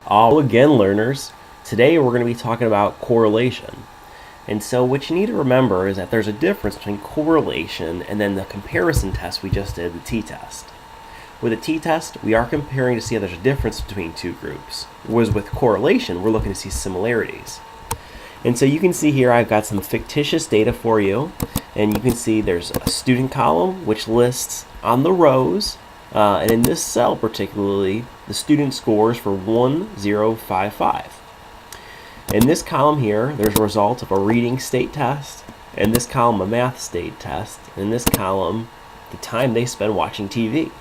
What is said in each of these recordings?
All again, learners. Today we're going to be talking about correlation. And so what you need to remember is that there's a difference between correlation and then the comparison test we just did, the t-test. With a t-test, we are comparing to see if there's a difference between two groups. Whereas with correlation, we're looking to see similarities. And so you can see here I've got some fictitious data for you. And you can see there's a student column which lists on the rows, and in this cell particularly, the student scores for 1055. In this column here, there's a result of a reading state test, in this column a math state test, and in this column the time they spend watching TV.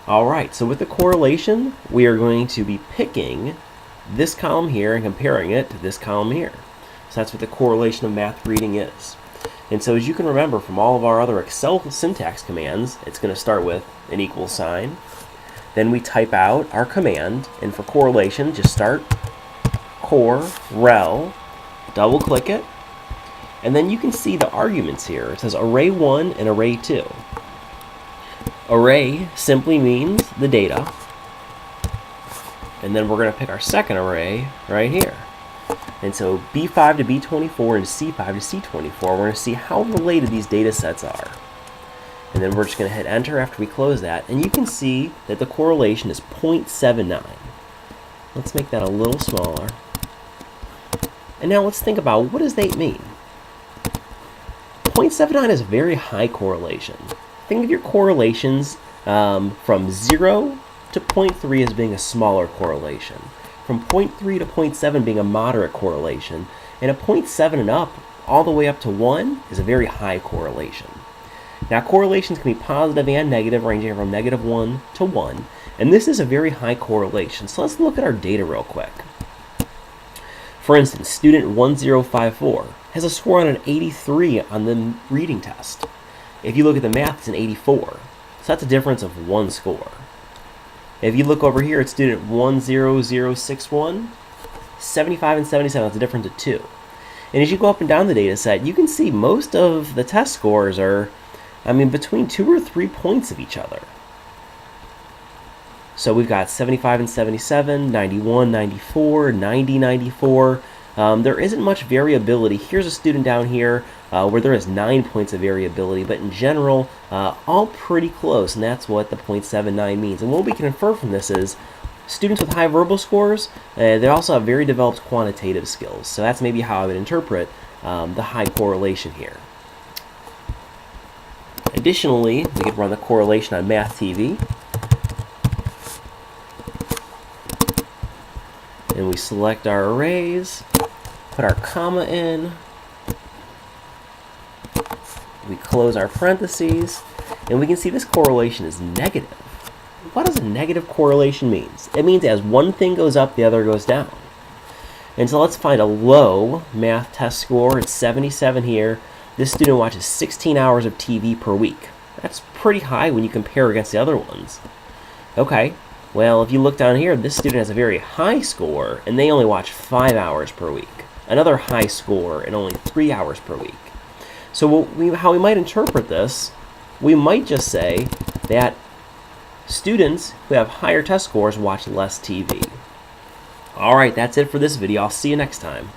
Alright, so with the correlation, we are going to be picking this column here and comparing it to this column here. So that's what the correlation of math reading is. And so as you can remember from all of our other Excel syntax commands, it's going to start with an equal sign. Then we type out our command, and for correlation, just start cor-rel, double click it, and then you can see the arguments here. It says array 1 and array 2. Array simply means the data, and then we're going to pick our second array right here. And so B5 to B24 and C5 to C24, we're going to see how related these data sets are. And then we're just going to hit enter after we close that, and you can see that the correlation is 0.79. Let's make that a little smaller. And now let's think about, what does that mean? 0.79 is a very high correlation. Think of your correlations from 0 to 0.3 as being a smaller correlation, from 0.3 to 0.7 being a moderate correlation, and a 0.7 and up all the way up to 1 is a very high correlation. Now correlations can be positive and negative, ranging from -1 to 1, and this is a very high correlation. So let's look at our data real quick. For instance, student 1054 has a score on an 83 on the reading test. If you look at the math, it's an 84, so that's a difference of 1 score. If you look over here at student 10061, 75 and 77, that's a difference of 2. And as you go up and down the data set, you can see most of the test scores are, between 2 or 3 points of each other. So we've got 75 and 77, 91, 94, 90, 94. There isn't much variability. Here's a student down here where there is 9 points of variability, but in general, all pretty close, and that's what the 0.79 means. And what we can infer from this is students with high verbal scores, they also have very developed quantitative skills. So that's maybe how I would interpret the high correlation here. Additionally, we could run the correlation on Math TV. And we select our arrays, put our comma in, we close our parentheses, and we can see this correlation is negative. What does a negative correlation mean? It means as one thing goes up, the other goes down. And so let's find a low math test score. It's 77 here. This student watches 16 hours of TV per week. That's pretty high when you compare against the other ones. Okay. Well, if you look down here, this student has a very high score, and they only watch 5 hours per week. Another high score, and only 3 hours per week. So how we might interpret this, we might just say that students who have higher test scores watch less TV. Alright, that's it for this video. I'll see you next time.